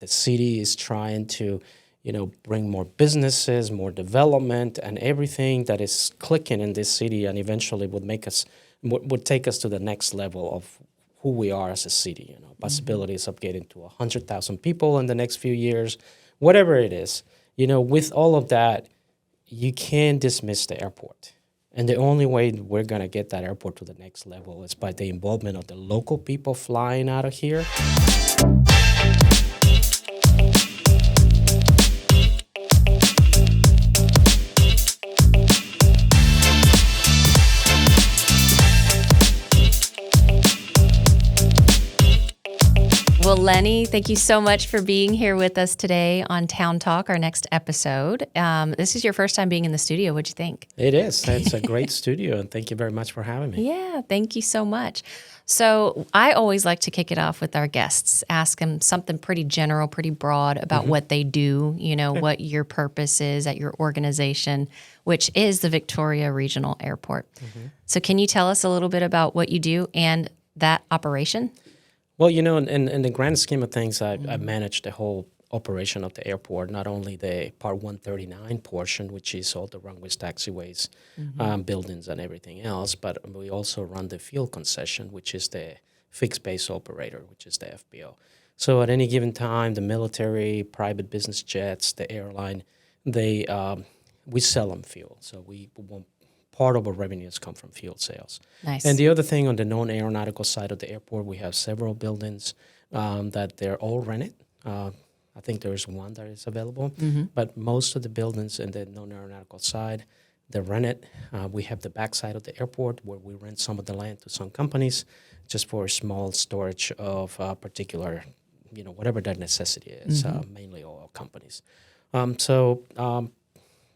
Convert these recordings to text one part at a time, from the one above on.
The city is trying to, bring more businesses, more development, and everything that is clicking in this city, and eventually would take us to the next level of who we are as a city. Possibilities of getting to 100,000 people in the next few years, whatever it is. With all of that, you can't dismiss the airport. And the only way we're going to get that airport to the next level is by the involvement of the local people flying out of here. Well, Lenny, thank you so much for being here with us today on Town Talk, our next episode. This is your first time being in the studio. What'd you think? It is. It's a great studio, and thank you very much for having me. Yeah, thank you so much. So I always like to kick it off with our guests, ask them something pretty general, pretty broad about what they do, what your purpose is at your organization, which is the Victoria Regional Airport. So can you tell us a little bit about what you do and that operation? Well, in the grand scheme of things, I manage the whole operation of the airport, not only the Part 139 portion, which is all the runways, taxiways, buildings, and everything else, but we also run the field concession, which is the fixed base operator, which is the FBO. So at any given time, the military, private business jets, the airline, we sell them fuel. So part of our revenues come from fuel sales. Nice. And the other thing, on the non-aeronautical side of the airport, we have several buildings that they're all rented. I think there is one that is available, but most of the buildings in the non-aeronautical side, they're rented. We have the backside of the airport where we rent some of the land to some companies just for small storage of particular, whatever their necessity is, mainly oil companies.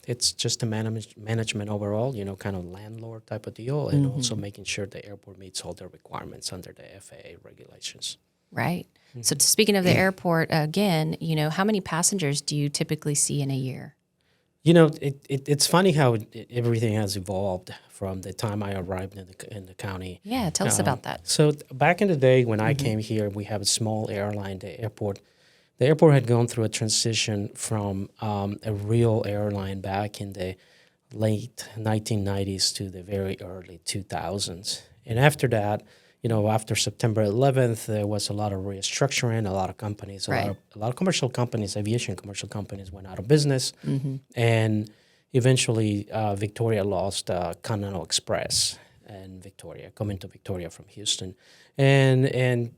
It's just a management overall, kind of landlord type of deal, and also making sure the airport meets all the requirements under the FAA regulations. Right. So speaking of the airport, again, how many passengers do you typically see in a year? It's funny how everything has evolved from the time I arrived in the county. Yeah, tell us about that. So back in the day when I came here, we have a small airline, the airport. The airport had gone through a transition from a real airline back in the late 1990s to the very early 2000s. And after that, after September 11th, there was a lot of restructuring. A lot of companies, a lot of commercial companies, aviation commercial companies went out of business. And eventually, Victoria lost Continental Express and Victoria, coming to Victoria from Houston. And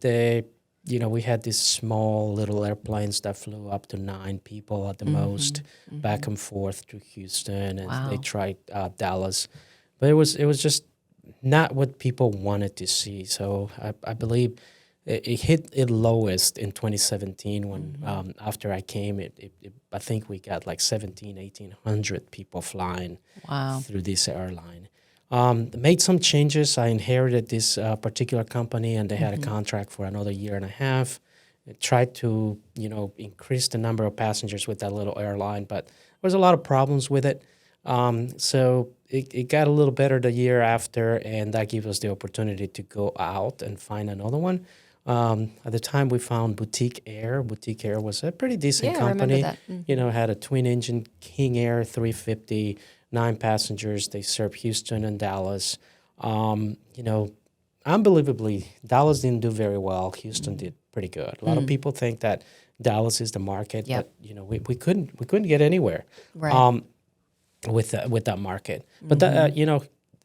we had these small little airplanes that flew up to 9 people at the most, back and forth to Houston, and they tried Dallas. But it was just not what people wanted to see. So I believe it hit its lowest in 2017 when after I came, I think we got like 1,800 people flying through this airline. Made some changes. I inherited this particular company, and they had a contract for another year and a half. It tried to, increase the number of passengers with that little airline, but there was a lot of problems with it. So it got a little better the year after, and that gave us the opportunity to go out and find another one. At the time, we found Boutique Air. Boutique Air was a pretty decent company. I remember that. Had a twin-engine King Air 350, 9 passengers. They served Houston and Dallas. Unbelievably, Dallas didn't do very well. Houston did pretty good. A lot of people think that Dallas is the market, but we couldn't get anywhere with that market. But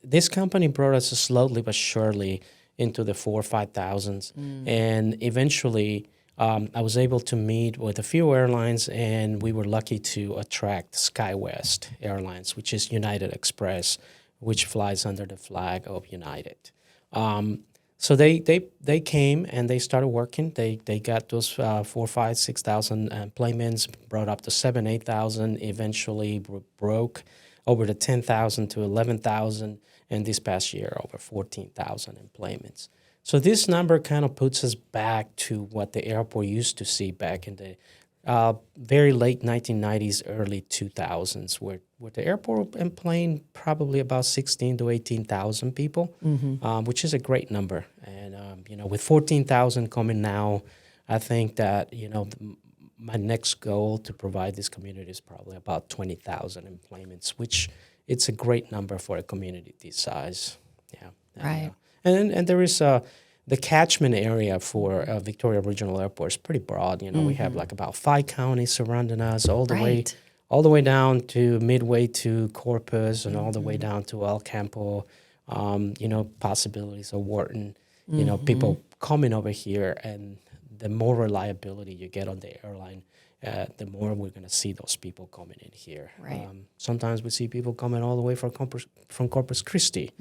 this company brought us slowly but surely into the 4,000 or 5,000s, and eventually I was able to meet with a few airlines, and we were lucky to attract SkyWest Airlines, which is United Express, which flies under the flag of United. So they came and they started working. They got those 4,000, 5,000, 6,000 planes brought up to 7,000, 8,000. Eventually broke over the 10,000 to 11,000, and this past year over 14,000 employments. So this number kind of puts us back to what the airport used to see back in the very late 1990s, early 2000s, where the airport employed probably about 16 to 18,000 people, which is a great number. And with 14,000 coming now, I think that my next goal to provide this community is probably about 20,000 employments, which it's a great number for a community this size. Yeah. Right. And there is the catchment area for Victoria Regional Airport is pretty broad. We have like about 5 counties surrounding us, Right. all the way down to midway to Corpus and all the way down to El Campo. Possibilities of Wharton. People coming over here, and the more reliability you get on the airline, the more we're going to see those people coming in here. Right. Sometimes we see people coming all the way from Corpus Christi,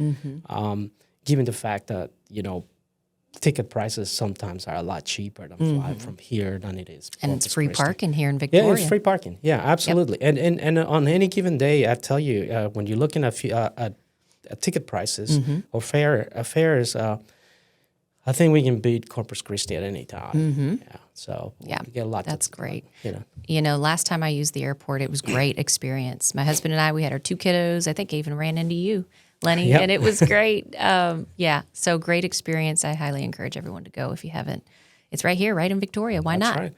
given the fact that, ticket prices sometimes are a lot cheaper than flying from here than it is. And it's Corpus free Christi. parking here in Victoria. Yeah, it's free parking. Yeah, absolutely. And on any given day, I tell you, when you're looking at ticket prices or fares, I think we can beat Corpus Christi at any time. Yeah, so we get a lot. That's great. You Last time I used the airport, it was great experience. My husband and I, we had our 2 kiddos. I think I even ran into you, Lenny, Yep. and it was great. So great experience. I highly encourage everyone to go if you haven't. It's right here, right in Victoria. Why not? Right.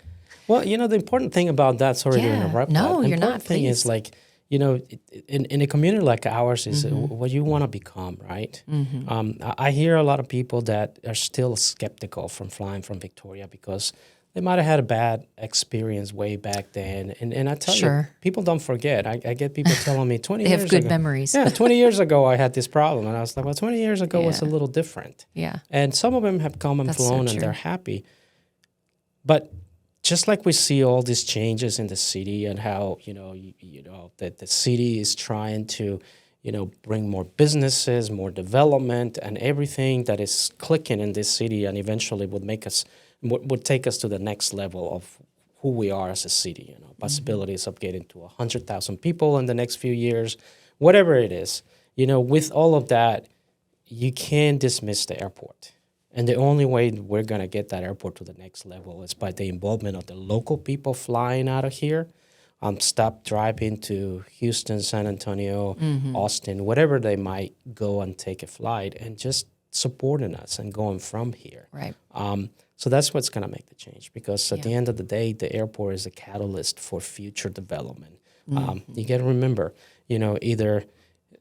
Well, the important thing about that, sorry to interrupt. No, the you're not, important thing is like, in a community like ours is what you want to become, right? I hear a lot of people that are still skeptical from flying from Victoria because they might have had a bad experience way back then. And I tell you, people don't forget. I get people telling me 20 They years have good ago, memories. Yeah, 20 years ago I had this problem. And I was like, well, 20 years ago was a little different. Yeah. And some of them have come and That's so flown and true. they're happy. But just like we see all these changes in the city and how, that the city is trying to, bring more businesses, more development, and everything that is clicking in this city and eventually would take us to the next level of who we are as a city. Possibilities of getting to 100,000 people in the next few years, whatever it is. With all of that, you can't dismiss the airport. And the only way we're going to get that airport to the next level is by the involvement of the local people flying out of here, stop driving to Houston, San Antonio, Austin, whatever they might go and take a flight, and just supporting us and going from here. Right. So that's what's going to make the change, because at the end of the day, the airport is a catalyst for future development. You got to remember, either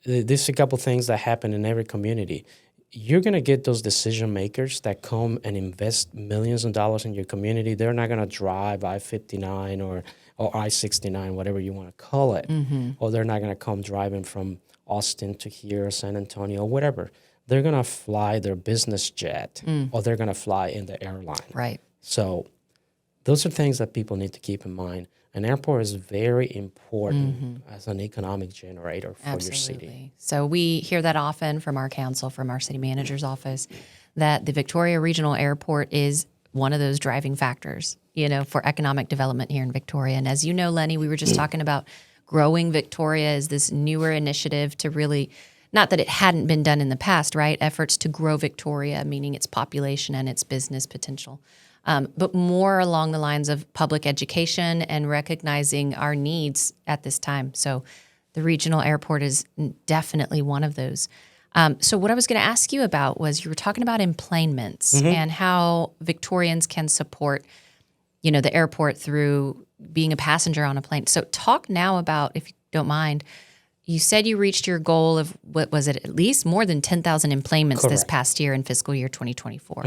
there's a couple things that happen in every community. You're going to get those decision makers that come and invest millions of dollars in your community. They're not going to drive I-59 or I-69, whatever you want to call it. Or they're not going to come driving from Austin to here, San Antonio, whatever. They're going to fly their business jet or they're going to fly in the airline. Right. So those are things that people need to keep in mind. An airport is very important as an economic generator for your city. So we hear that often from our council, from our city manager's office, that the Victoria Regional Airport is one of those driving factors, for economic development here in Victoria. And as you know, Lenny, we were just talking about growing Victoria as this newer initiative to really, not that it hadn't been done in the past, right? Efforts to grow Victoria, meaning its population and its business potential. But more along the lines of public education and recognizing our needs at this time. So the regional airport is definitely one of those. So what I was going to ask you about was you were talking about emplanements and how Victorians can support, the airport through being a passenger on a plane. So talk now about, if you don't mind, you said you reached your goal of, what was it, at least more than 10,000 emplanements this past year in fiscal year 2024.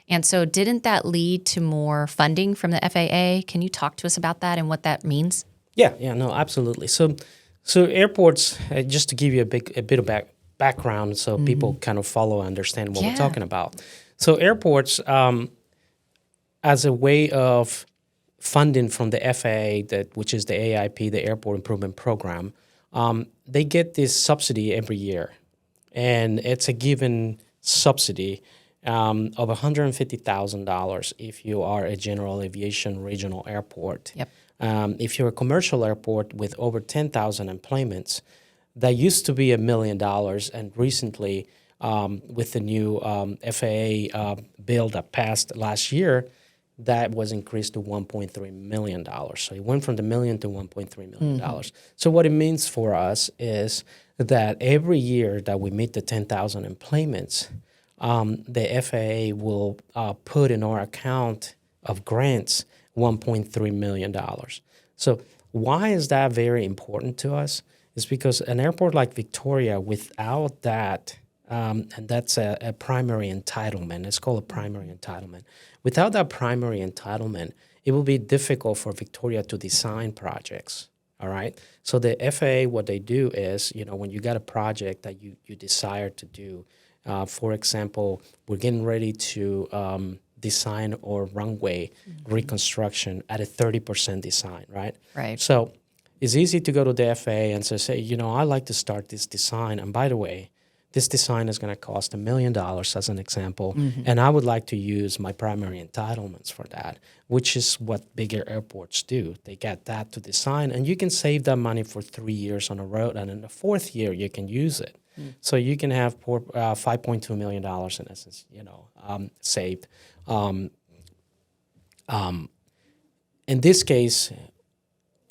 And so didn't that lead to more funding from the FAA? Can you talk to us about that and what that means? Yeah, no, absolutely. So airports, just to give you a bit of background so people kind of follow and understand what we're talking about. So airports, as a way of funding from the FAA, which is the AIP, the Airport Improvement Program, they get this subsidy every year. And it's a given subsidy of $150,000 if you are a general aviation regional airport. Yep. If you're a commercial airport with over 10,000 employments, that used to be $1 million, and recently, with the new FAA bill that passed last year, that was increased to $1.3 million. So it went from the million to $1.3 million. So what it means for us is that every year that we meet the 10,000 employments, the FAA will put in our account of grants $1.3 million. So why is that very important to us? It's because an airport like Victoria, without that, and that's a primary entitlement. It's called a primary entitlement. Without that primary entitlement, it will be difficult for Victoria to design projects. All right. So the FAA, what they do is, when you got a project that you desire to do, for example, we're getting ready to design or runway reconstruction at a 30% design, right? Right. So it's easy to go to the FAA and say, I like to start this design. And by the way, this design is going to cost $1 million as an example. And I would like to use my primary entitlements for that, which is what bigger airports do. They get that to design, and you can save that money for 3 years on the road. And in the fourth year, you can use it. So you can have $5.2 million in essence, saved. In this case,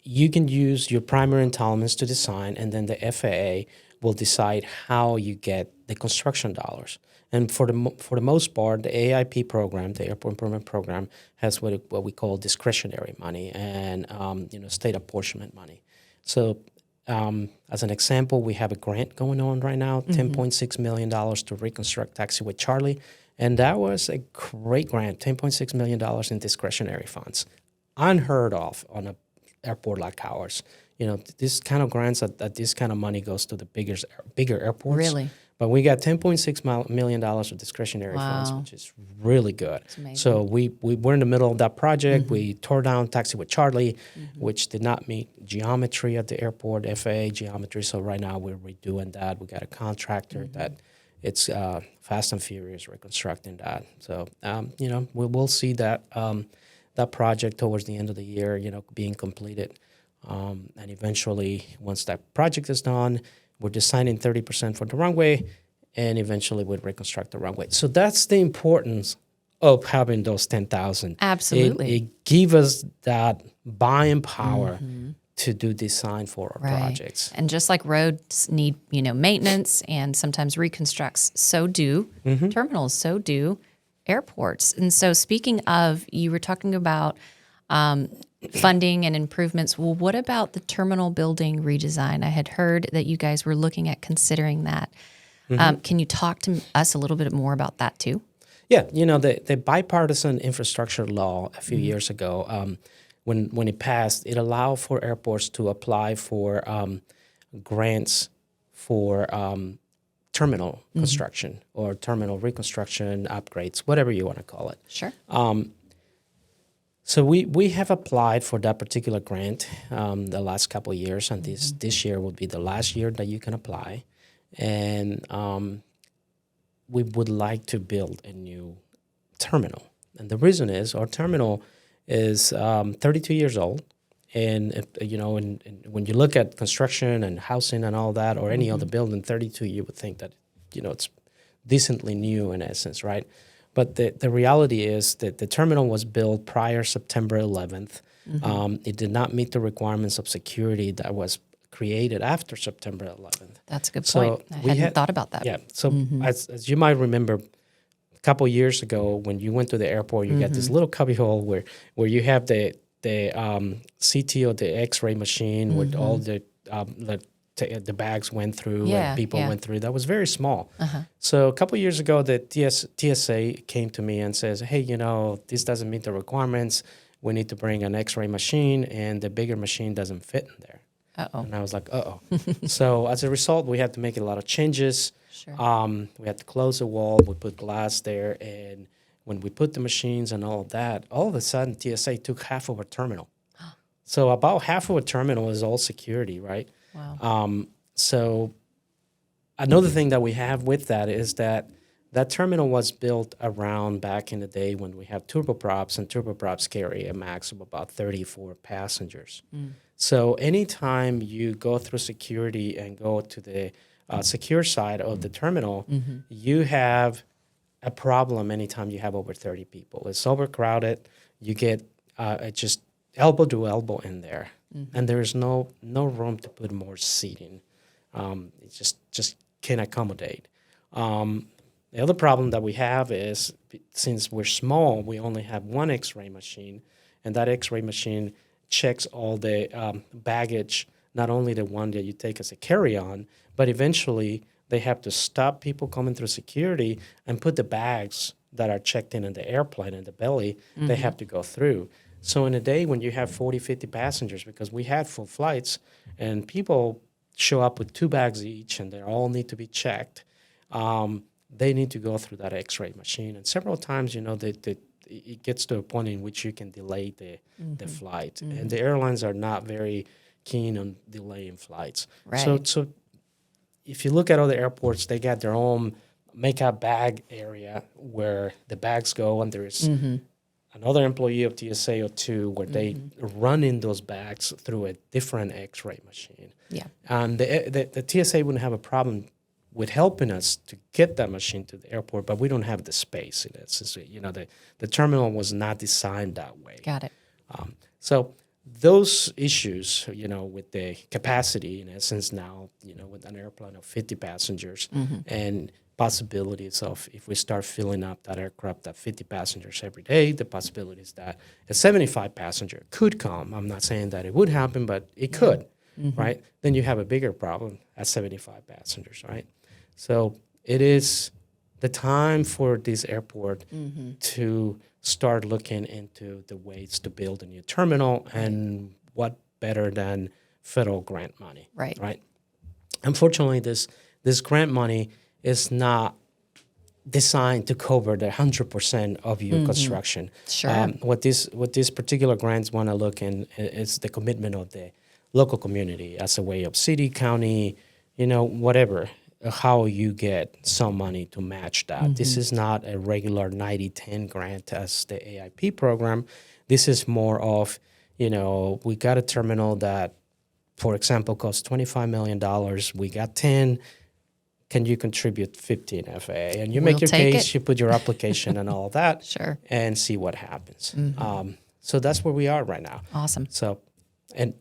you can use your primary entitlements to design, and then the FAA will decide how you get the construction dollars. And for the most part, the AIP program, the Airport Improvement Program, has what we call discretionary money and state apportionment money. So as an example, we have a grant going on right now, $10.6 million to reconstruct Taxiway Charlie. And that was a great grant, $10.6 million in discretionary funds. Unheard of on an airport like ours. This kind of grants that this kind of money goes to the bigger airports. Really? But we got $10.6 million of discretionary funds, which is really good. So we were in the middle of that project. We tore down Taxiway Charlie, which did not meet geometry at the airport, FAA geometry. So right now we're redoing that. We got a contractor that it's fast and furious reconstructing that. So, we'll see that that project towards the end of the year, being completed. And eventually, once that project is done, we're designing 30% for the runway, and eventually we'll reconstruct the runway. So that's the importance of having those 10,000. Absolutely. It gives us that buying power to do design for our projects. And just like roads need, maintenance and sometimes reconstructs, so do terminals, so do airports. And so speaking of, you were talking about funding and improvements. Well, what about the terminal building redesign? I had heard that you guys were looking at considering that. Can you talk to us a little bit more about that too? Yeah, the bipartisan infrastructure law a few years ago, when it passed, it allowed for airports to apply for grants for terminal construction or terminal reconstruction, upgrades, whatever you want to call it. Sure. So we have applied for that particular grant the last couple of years, and this year would be the last year that you can apply. And we would like to build a new terminal. And the reason is our terminal is 32 years old. And, when you look at construction and housing and all that, or any other building, 32, you would think that, it's decently new in essence, right? But the reality is that the terminal was built prior September 11th. It did not meet the requirements of security that was created after September 11th. That's a good point. I hadn't thought about that. Yeah. So as you might remember, a couple years ago when you went to the airport, you got this little cubbyhole where you have the CT or the X-ray machine with all the bags went through and people went through. That was very small. So a couple years ago, the TSA came to me and says, hey, this doesn't meet the requirements. We need to bring an X-ray machine, and the bigger machine doesn't fit in there. And I was like, So as a result, we had to make a lot of changes. Sure. We had to close the wall. We put glass there. And when we put the machines and all of that, all of a sudden, TSA took half of our terminal. So about half of a terminal is all security, right? Wow. So another thing that we have with that is that terminal was built around back in the day when we have turboprops, and turboprops carry a max of about 34 passengers. So anytime you go through security and go to the secure side of the terminal, you have a problem anytime you have over 30 people. It's overcrowded. You get just elbow to elbow in there, and there's no room to put more seating. It just can't accommodate. The other problem that we have is since we're small, we only have one X-ray machine, and that X-ray machine checks all the baggage, not only the one that you take as a carry-on, but eventually they have to stop people coming through security and put the bags that are checked in the airplane in the belly, they have to go through. So in a day when you have 40, 50 passengers, because we had full flights, and people show up with 2 bags each, and they all need to be checked, they need to go through that X-ray machine. And several times, it gets to a point in which you can delay the flight. And the airlines are not very keen on delaying flights. Right. So if you look at other airports, they got their own make-up bag area where the bags go, and there's another employee of TSA or two where they run in those bags through a different X-ray machine. Yeah. And the TSA wouldn't have a problem with helping us to get that machine to the airport, but we don't have the space in it. Since the terminal was not designed that way. Got it. So those issues, with the capacity, in essence, now, with an airplane of 50 passengers and possibilities of, if we start filling up that aircraft at 50 passengers every day, the possibilities that a 75 passenger could come. I'm not saying that it would happen, but it could, right? Then you have a bigger problem at 75 passengers, right? So it is the time for this airport to start looking into the ways to build a new terminal, and what better than federal grant money, right? Unfortunately, this grant money is not designed to cover the 100% of your construction. Sure. What these particular grants want to look in is the commitment of the local community as a way of city, county, whatever, how you get some money to match that. This is not a regular 90-10 grant as the AIP program. This is more of, we got a terminal that, for example, costs $25 million. We got 10. Can you contribute 15 FAA? And you make your case, you put your application and all that, Sure, and see what happens. So that's where we are right now. Awesome. So, and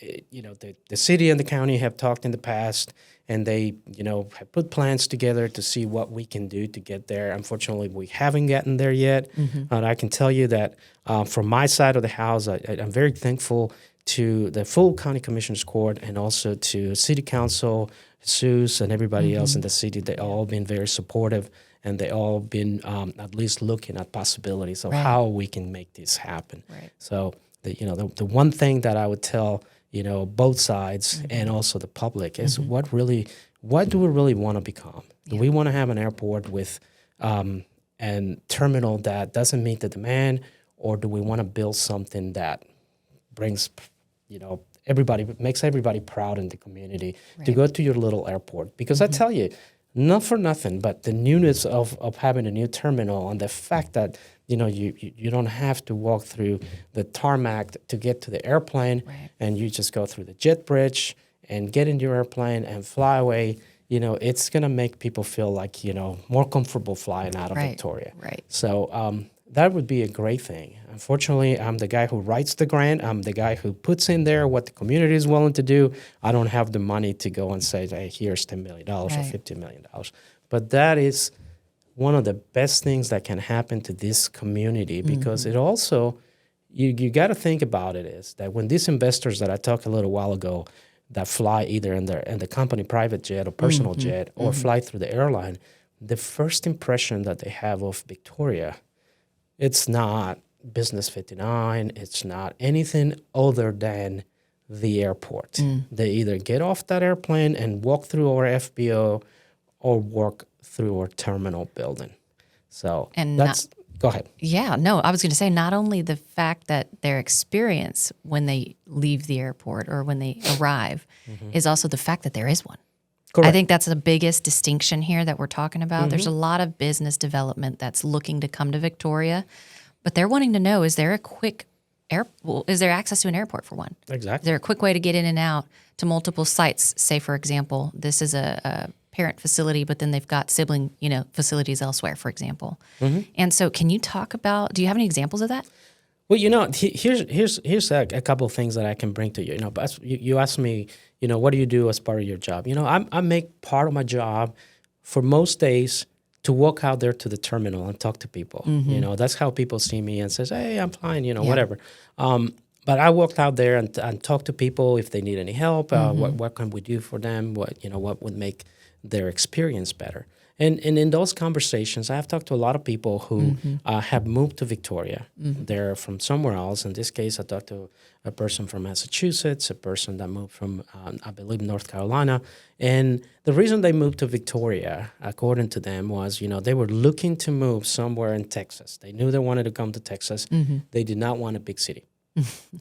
the city and the county have talked in the past, and they, have put plans together to see what we can do to get there. Unfortunately, we haven't gotten there yet. And I can tell you that from my side of the house, I'm very thankful to the full county commissioners court, and also to city council, Jesus, and everybody else in the city. They all been very supportive, and they all been at least looking at possibilities of how we can make this happen. Right. So the one thing that I would tell both sides and also the public is what do we really want to become? Do we want to have an airport with a terminal that doesn't meet the demand, or do we want to build something that brings everybody, makes everybody proud in the community to go to your little airport? Because I tell you, not for nothing, but the newness of having a new terminal, and the fact that you don't have to walk through the tarmac to get to the airplane, and you just go through the jet bridge and get in your airplane and fly away. It's gonna make people feel like more comfortable flying out of Victoria. Right. So that would be a great thing. Unfortunately, I'm the guy who writes the grant. I'm the guy who puts in there what the community is willing to do. I don't have the money to go and say, hey, here's $10 million or $50 million. But that is one of the best things that can happen to this community, because it also, you got to think about it, is that when these investors that I talked a little while ago that fly either in the company private jet or personal jet, or fly through the airline, the first impression that they have of Victoria, it's not Business 59. It's not anything other than the airport. They either get off that airplane and walk through our FBO, or walk through our terminal building. So go ahead. Yeah, no, I was going to say, not only the fact that their experience when they leave the airport or when they arrive is also the fact that there is one. Correct. I think that's the biggest distinction here that we're talking about. There's a lot of business development that's looking to come to Victoria, but they're wanting to know, is there is there access to an airport for one? Exactly. Is there a quick way to get in and out to multiple sites? Say, for example, this is a parent facility, but then they've got sibling, facilities elsewhere, for example. And so can you talk about, do you have any examples of that? Well, here's a couple of things that I can bring to you. But you asked me, what do you do as part of your job? I make part of my job for most days to walk out there to the terminal and talk to people. That's how people see me and says, hey, I'm fine, whatever. But I walked out there and talked to people if they need any help. What can we do for them? What would make their experience better? And in those conversations, I have talked to a lot of people who have moved to Victoria. They're from somewhere else. In this case, I talked to a person from Massachusetts, a person that moved from, I believe, North Carolina. And the reason they moved to Victoria, according to them, was, they were looking to move somewhere in Texas. They knew they wanted to come to Texas. They did not want a big city.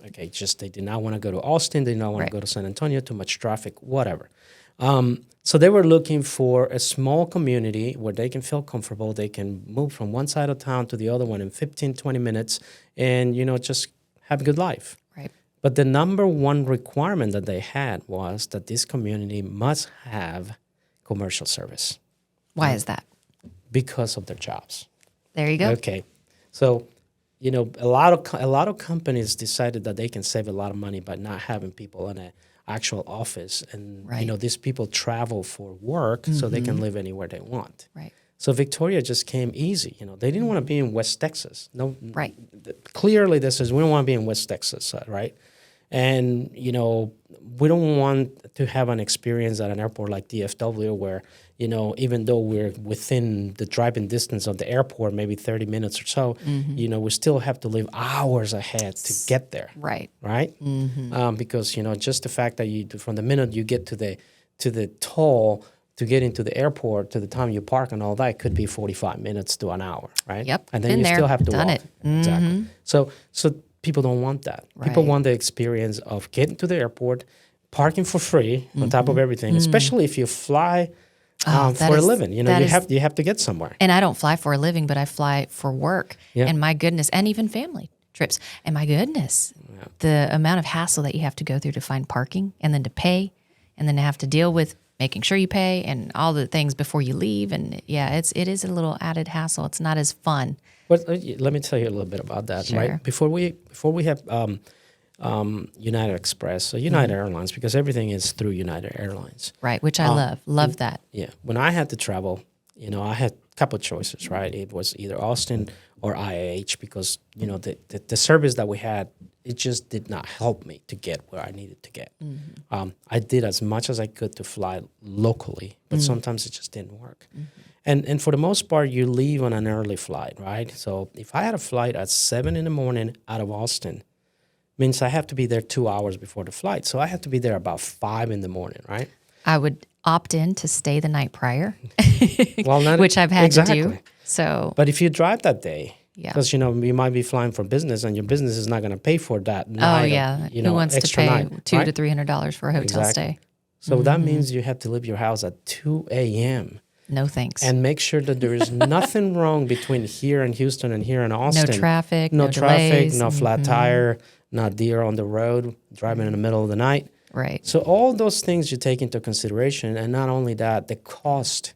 Okay, they did not want to go to Austin. They did not want to go to San Antonio, too much traffic, whatever. So they were looking for a small community where they can feel comfortable. They can move from one side of town to the other one in 15, 20 minutes and, just have a good life. Right. But the number one requirement that they had was that this community must have commercial service. Why is that? Because of their jobs. There you go. Okay. So, a lot of companies decided that they can save a lot of money by not having people in an actual office. And, these people travel for work so they can live anywhere they want. Right. So Victoria just came easy. They didn't want to be in West Texas. No. Right. Clearly, this is, we don't want to be in West Texas, right? And, we don't want to have an experience at an airport like DFW where, even though we're within the driving distance of the airport, maybe 30 minutes or so, we still have to leave hours ahead to get there. Right. Right? Because, just the fact that from the minute you get to the toll to get into the airport to the time you park and all that could be 45 minutes to an hour, right? Yep. And then you still have to Done walk. it. Exactly. So people don't want that. People want the experience of getting to the airport, parking for free on top of everything, especially if you fly for a living. You have to get somewhere. And I don't fly for a living, but I fly for work. Yeah. And my goodness, and even family trips. And my goodness, the amount of hassle that you have to go through to find parking and then to pay and then to have to deal with making sure you pay and all the things before you leave. And it is a little added hassle. It's not as fun. But let me tell you a little bit about that, Sure. right? Before we have United Express, so United Airlines, because everything is through United Airlines. Right, which I love that. Yeah. When I had to travel, I had a couple of choices, right? It was either Austin or IAH because, the service that we had, it just did not help me to get where I needed to get. I did as much as I could to fly locally, but sometimes it just didn't work. And for the most part, you leave on an early flight, right? So if I had a flight at 7 a.m. out of Austin, means I have to be there 2 hours before the flight. So I have to be there about 5 a.m, right? I would opt in to stay the night prior, Well, which I've had to do. exactly. So, But if you drive that day, Yeah. because you might be flying for business, and your business is not going to pay for that night. oh yeah, who wants to extra pay night, $200 right? to $300 for a hotel Exactly. stay? So that means you have to leave your house at 2 a.m. No thanks. and make sure that there is nothing wrong between here in Houston and here in Austin. no traffic, No no traffic, delays. no flat tire, not deer on the road, driving in the middle of the night. Right. So all those things you take into consideration, and not only that, the cost,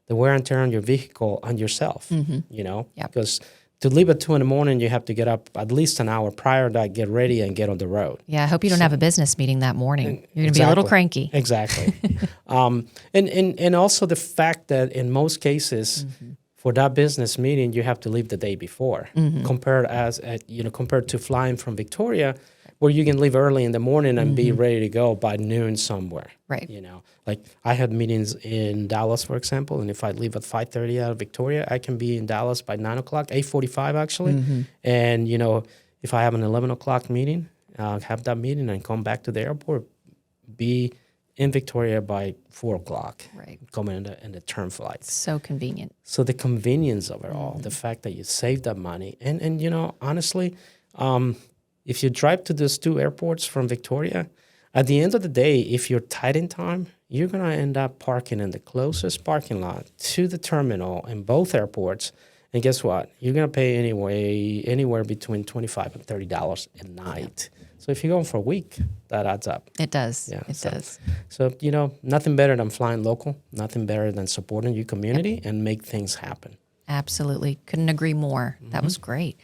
the wear and tear on your vehicle and yourself. Yep. Because to leave at 2 a.m, you have to get up at least an hour prior to that, get ready, and get on the road. Yeah, I hope you don't have a business meeting that morning. You're going to be a little cranky. Exactly. And also the fact that in most cases, for that business meeting, you have to leave the day before, compared to flying from Victoria, where you can leave early in the morning and be ready to go by noon somewhere. Right. Like I had meetings in Dallas, for example, and if I leave at 5:30 out of Victoria, I can be in Dallas by 9 o'clock, 8:45 actually. And, if I have an 11 o'clock meeting, have that meeting and come back to the airport, be in Victoria by 4 o'clock. Right. Coming in the term flights. So convenient. So the convenience of it all, the fact that you save that money. And honestly, if you drive to those two airports from Victoria, at the end of the day, if you're tight in time, you're going to end up parking in the closest parking lot to the terminal in both airports. And guess what? You're going to pay anywhere between $25 and $30 a night. So if you're going for a week, that adds up. It does. Yeah, It does. So, nothing better than flying local, nothing better than supporting your community and make things happen. Absolutely. Couldn't agree more. That was great.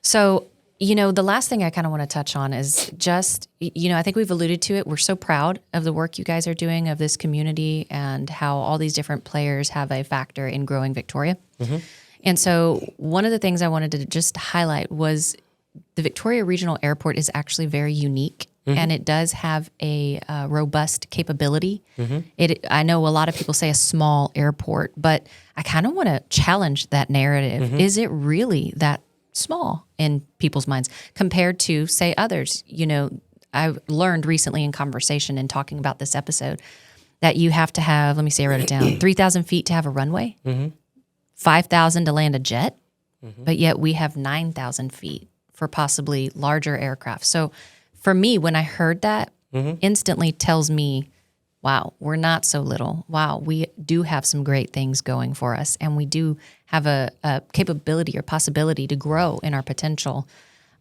So The last thing I kind of want to touch on is just, I think we've alluded to it. We're so proud of the work you guys are doing, of this community, and how all these different players have a factor in growing Victoria. And so one of the things I wanted to just highlight was the Victoria Regional Airport is actually very unique, and it does have a robust capability. I know a lot of people say a small airport, but I kind of want to challenge that narrative. Is it really that small in people's minds compared to, say, others? I learned recently in conversation and talking about this episode that you have to have, let me see, I wrote it down, 3,000 feet to have a runway, 5,000 to land a jet, but yet we have 9,000 feet for possibly larger aircraft. So for me, when I heard that, instantly tells me, wow, we're not so little. Wow, we do have some great things going for us, and we do have a capability or possibility to grow in our potential.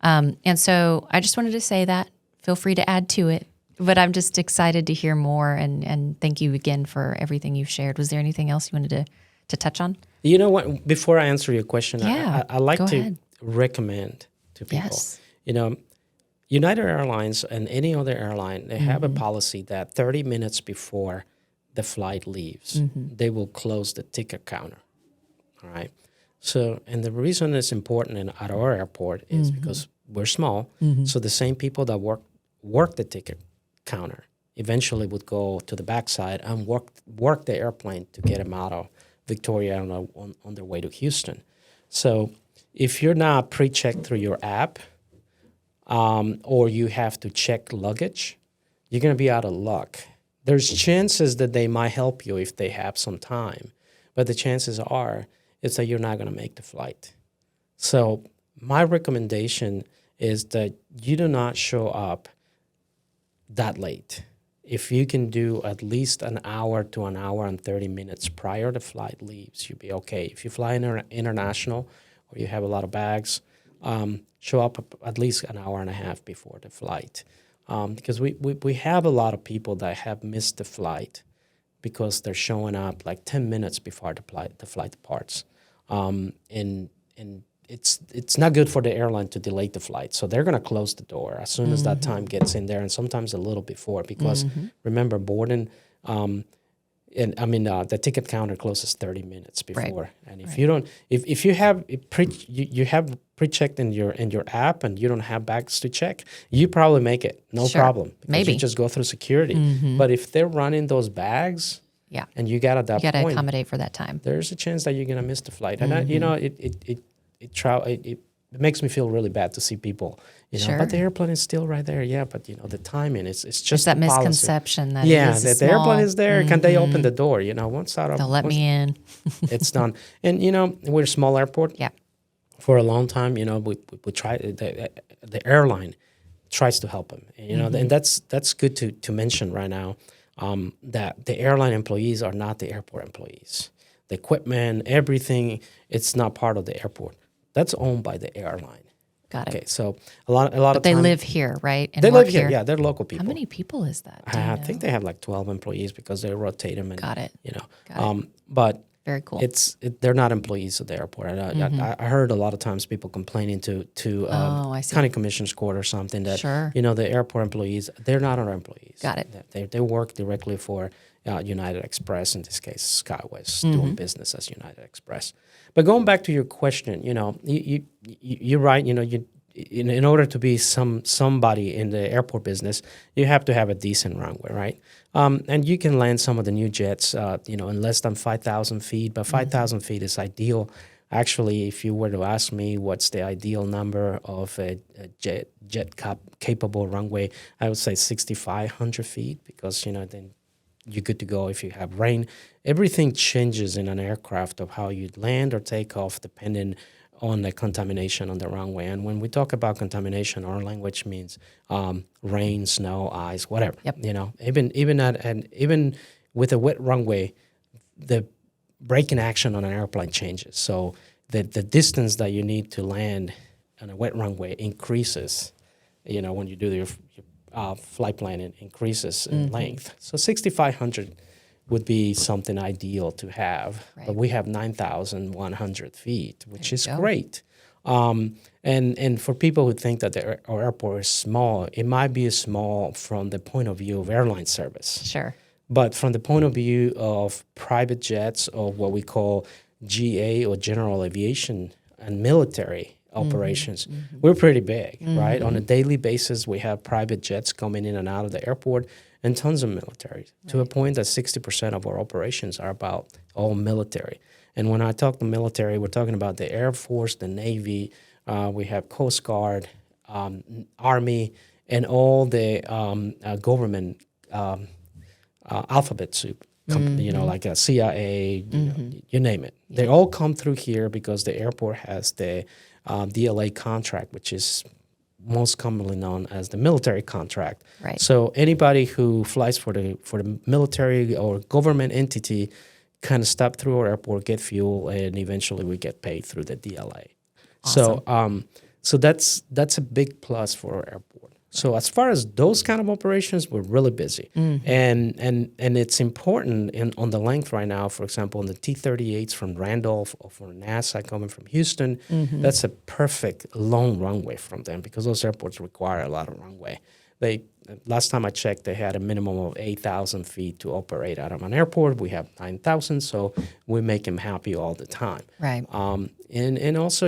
And so I just wanted to say that. Feel free to add to it. But I'm just excited to hear more, and thank you again for everything you've shared. Was there anything else you wanted to touch on? You know what? Before I answer your question, Yeah, I like go to ahead. recommend to people. Yes. United Airlines and any other airline, they have a policy that 30 minutes before the flight leaves, they will close the ticket counter. All right. So, and the reason it's important at our airport is because we're small. So the same people that work the ticket counter eventually would go to the backside and work the airplane to get them out of Victoria on their way to Houston. So if you're not pre-checked through your app, or you have to check luggage, you're going to be out of luck. There's chances that they might help you if they have some time, but the chances are is that you're not going to make the flight. So my recommendation is that you do not show up that late. If you can do at least an hour to an hour and 30 minutes prior the flight leaves, you'll be okay. If you fly international or you have a lot of bags, show up at least an hour and a half before the flight. Because we have a lot of people that have missed the flight because they're showing up like 10 minutes before the flight departs. And it's not good for the airline to delay the flight. So they're going to close the door as soon as that time gets in there, and sometimes a little before, because remember, boarding, the ticket counter closes 30 minutes before. Right. And if you don't, if you have you have pre-checked in your app and you don't have bags to check, you probably make it, no Sure. problem. Because Maybe. you just go through security. But if they're running those bags, Yeah. and you got at that You got to point, accommodate for that time. there's a chance that you're gonna miss the flight. And it makes me feel really bad to see people, Sure. but the airplane is still right there. Yeah, but the timing it's just There's that the policy. misconception that Yeah, it is the airplane small. is there. Can they open the door? Once out of They'll let me in. it's done. And we're a small airport. Yeah. For a long time, we try the airline tries to help them. And that's good to mention right now. That the airline employees are not the airport employees. The equipment, everything, it's not part of the airport. That's owned by the airline. Got it. Okay, so a lot of They time, live here, right? And They work live here. Yeah, they're local people. How many people is that? Do you I know? think they have like 12 employees because they rotate them. And, Got it. Got it. But Very cool. they're not employees of the airport. I heard a lot of times people complaining to I see. county commissioner's court or something that Sure. the airport employees, they're not our employees. Got it. They work directly for United Express, in this case SkyWest, doing business as United Express. But going back to your question, you're right. In order to be somebody in the airport business, you have to have a decent runway, right? And you can land some of the new jets, in less than 5,000 feet, but 5,000 feet is ideal. Actually, if you were to ask me what's the ideal number of a jet capable runway, I would say 6,500 feet, because then you're good to go if you have rain. Everything changes in an aircraft of how you land or take off depending on the contamination on the runway. And when we talk about contamination, our language means rain, snow, ice, whatever. Yep. Even with a wet runway, the braking action on an airplane changes. So the distance that you need to land on a wet runway increases. When you do your flight plan, it increases in length. So 6,500 would be something ideal to have. Right. But we have 9,100 feet, which is go. great. And for people who think that our airport is small, it might be small from the point of view of airline service. Sure. But from the point of view of private jets or what we call GA or general aviation and military operations, we're pretty big, right? On a daily basis, we have private jets coming in and out of the airport and tons of military to a point that 60% of our operations are about all military. And when I talk to military, we're talking about the Air Force, the Navy, we have Coast Guard, Army, and all the government alphabet soup, like a CIA, you name it. They all come through here because the airport has the DLA contract, which is most commonly known as the military contract. Right. So anybody who flies for the military or government entity kind of stop through our airport, get fuel, and eventually we get paid through the DLA. Awesome. So that's a big plus for our airport. So as far as those kind of operations, we're really busy, and it's important on the length right now. For example, on the T-38s from Randolph or from NASA coming from Houston, that's a perfect long runway from them because those airports require a lot of runway. Last time I checked, they had a minimum of 8,000 feet to operate out of an airport. We have 9,000, so we make them happy all the time. Right. And also,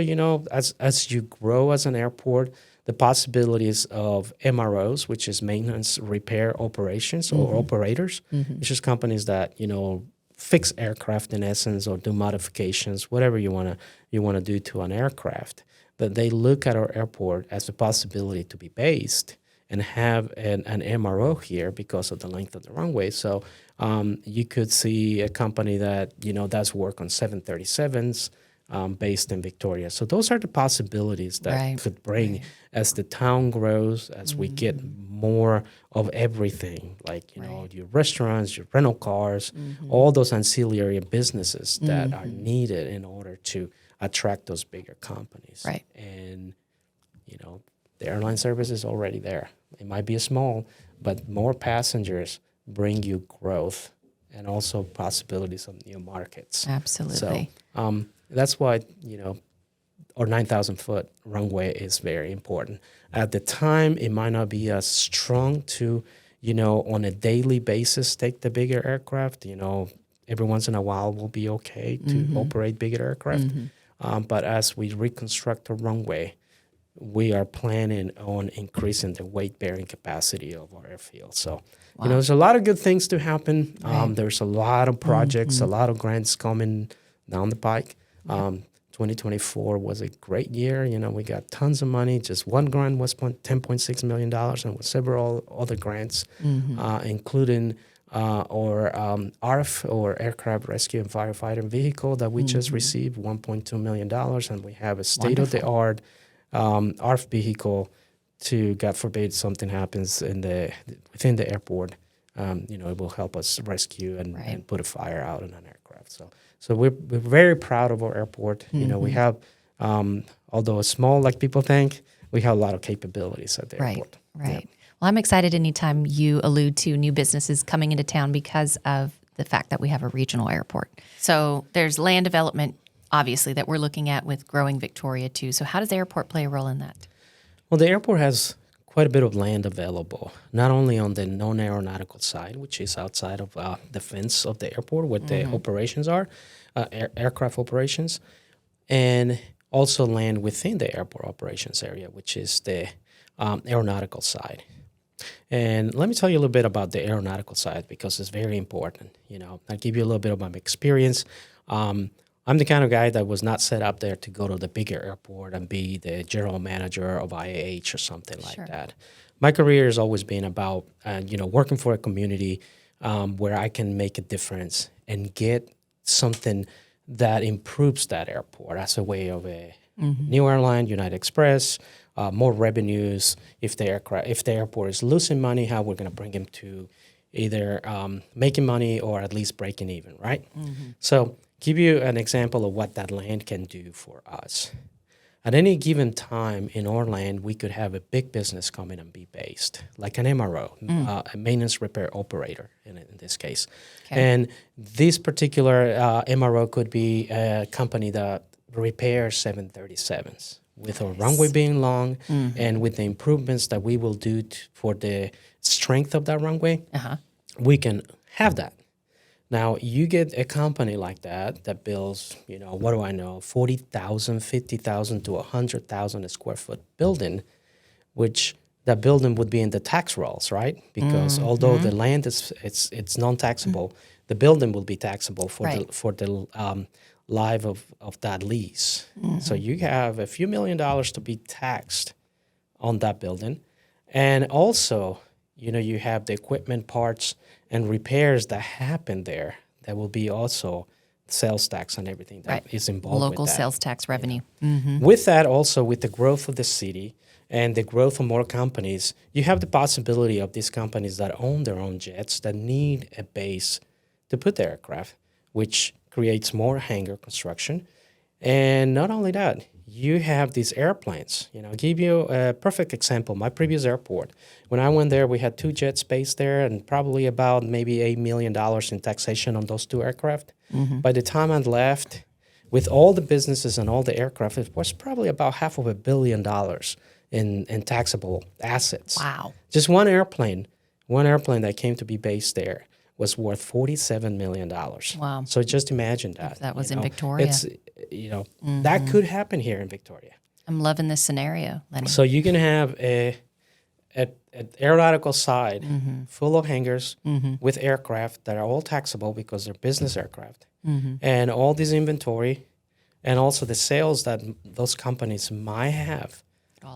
as you grow as an airport, the possibilities of MROs, which is maintenance repair operations or operators, which is companies that fix aircraft in essence or do modifications, whatever you want to do to an aircraft. That they look at our airport as a possibility to be based and have an MRO here because of the length of the runway. So you could see a company that does work on 737s. Based in Victoria. So those are the possibilities that could bring as the town grows, as we get more of everything, like, your restaurants, your rental cars, all those ancillary businesses that are needed in order to attract those bigger companies. Right. And, the airline service is already there. It might be small, but more passengers bring you growth and also possibilities of new markets. Absolutely. So, that's why, our 9,000-foot runway is very important. At the time, it might not be as strong to, on a daily basis, take the bigger aircraft. Every once in a while will be okay to operate bigger aircraft. But as we reconstruct the runway, we are planning on increasing the weight-bearing capacity of our airfield. So, there's a lot of good things to happen. There's a lot of projects, a lot of grants coming down the pike. 2024 was a great year. We got tons of money. Just one grant was $10.6 million, and with several other grants, including our ARF, or Aircraft Rescue and Firefighting Vehicle, that we just received $1.2 million, and we have a state-of-the-art ARF vehicle to, God forbid, something happens within the airport. It will help us rescue and put a fire out in an aircraft. So we're very proud of our airport. We have, although it's small like people think, we have a lot of capabilities at the airport. Right. Yeah. Well, I'm excited anytime you allude to new businesses coming into town because of the fact that we have a regional airport. So there's land development, obviously, that we're looking at with growing Victoria too. So how does the airport play a role in that? Well, the airport has quite a bit of land available, not only on the non-aeronautical side, which is outside of the fence of the airport where the operations are, aircraft operations, and also land within the airport operations area, which is the aeronautical side. And let me tell you a little bit about the aeronautical side because it's very important. I'll give you a little bit of my experience. I'm the kind of guy that was not set up there to go to the bigger airport and be the general manager of IAH or something like that. My career has always been about, working for a community where I can make a difference and get something that improves that airport as a way of a new airline, United Express, more revenues. If the airport is losing money, how we're going to bring them to either making money or at least breaking even, right? So give you an example of what that land can do for us. At any given time in our land, we could have a big business come in and be based, like an MRO, a maintenance repair operator in this case. Okay. And this particular MRO could be a company that repairs 737s, with our runway being long and with the improvements that we will do for the strength of that runway, we can have that. Now, you get a company like that builds, what do I know, 40,000, 50,000 to 100,000 square foot building, which that building would be in the tax rolls, right? Because although the land it's non-taxable, the building will be taxable for the life of that lease. So you have a few $1 million to be taxed on that building. And also, you have the equipment, parts, and repairs that happen there that will be also sales tax and everything that is involved Local with that. sales tax revenue. With that, also with the growth of the city and the growth of more companies, you have the possibility of these companies that own their own jets that need a base to put their aircraft, which creates more hangar construction. And not only that, you have these airplanes. I'll give you a perfect example. My previous airport, when I went there, we had 2 jets based there and probably about maybe $8 million in taxation on those 2 aircraft. By the time I left, with all the businesses and all the aircraft, it was probably about $500 million in taxable assets. Wow. Just one airplane that came to be based there was worth $47 million. Wow. So just imagine that. If that was in Victoria. It's, that could happen here in Victoria. I'm loving this scenario, Lenny. So you can have an aeronautical side full of hangars with aircraft that are all taxable because they're business aircraft. And all this inventory and also the sales that those companies might have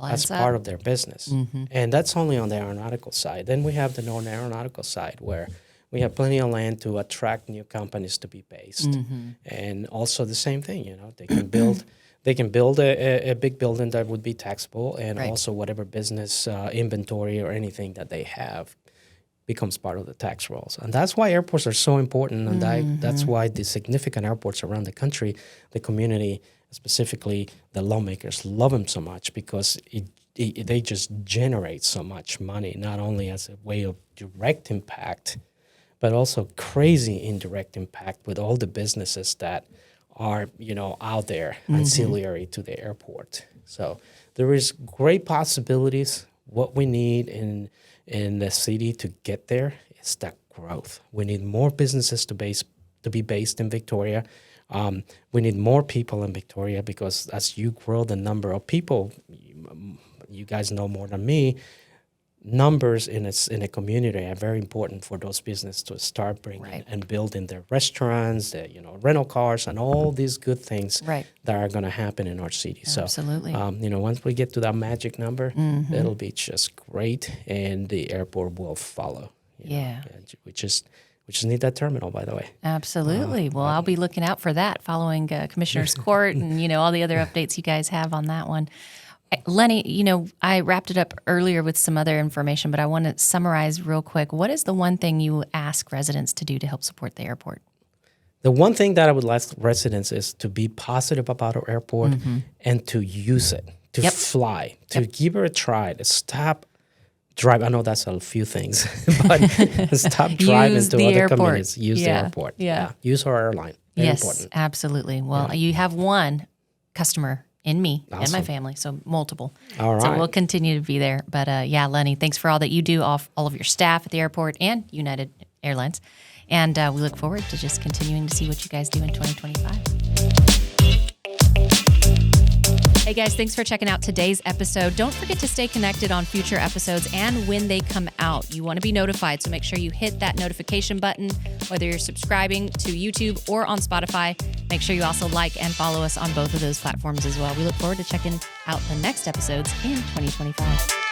as part of their business. And that's only on the aeronautical side. Then we have the non-aeronautical side where we have plenty of land to attract new companies to be based. And also the same thing, they can build a big building that would be taxable, and also whatever business inventory or anything that they have becomes part of the tax rolls. And that's why airports are so important, and that's why the significant airports around the country, the community, specifically the lawmakers, love them so much because they just generate so much money, not only as a way of direct impact, but also crazy indirect impact with all the businesses that are, out there ancillary to the airport. So there is great possibilities. What we need in the city to get there is that growth. We need more businesses to be based in Victoria. We need more people in Victoria because as you grow the number of people, you guys know more than me, numbers in a community are very important for those businesses to start bringing and building their restaurants, their, rental cars, and all these good things that are going to happen in our city. Absolutely. So, once we get to that magic number, it'll be just great, and the airport will follow. We just need that terminal, by the way. Absolutely. Well, I'll be looking out for that following Commissioner's Court and, all the other updates you guys have on that one. Lenny, I wrapped it up earlier with some other information, but I want to summarize real quick. What is the one thing you ask residents to do to help support the airport? The one thing that I would ask residents is to be positive about our airport and to use it, to fly, to give it a try, to stop driving. I know that's a few things, but stop driving to other communities. Use the airport. Use our airline. Very important. Absolutely. Well, you have one customer in me and my family, so multiple. All right. So we'll continue to be there. But Lenny, thanks for all that you do, all of your staff at the airport and United Airlines. And we look forward to just continuing to see what you guys do in 2025. Hey guys, thanks for checking out today's episode. Don't forget to stay connected on future episodes and when they come out. You want to be notified, so make sure you hit that notification button, whether you're subscribing to YouTube or on Spotify. Make sure you also like and follow us on both of those platforms as well. We look forward to checking out the next episodes in 2025.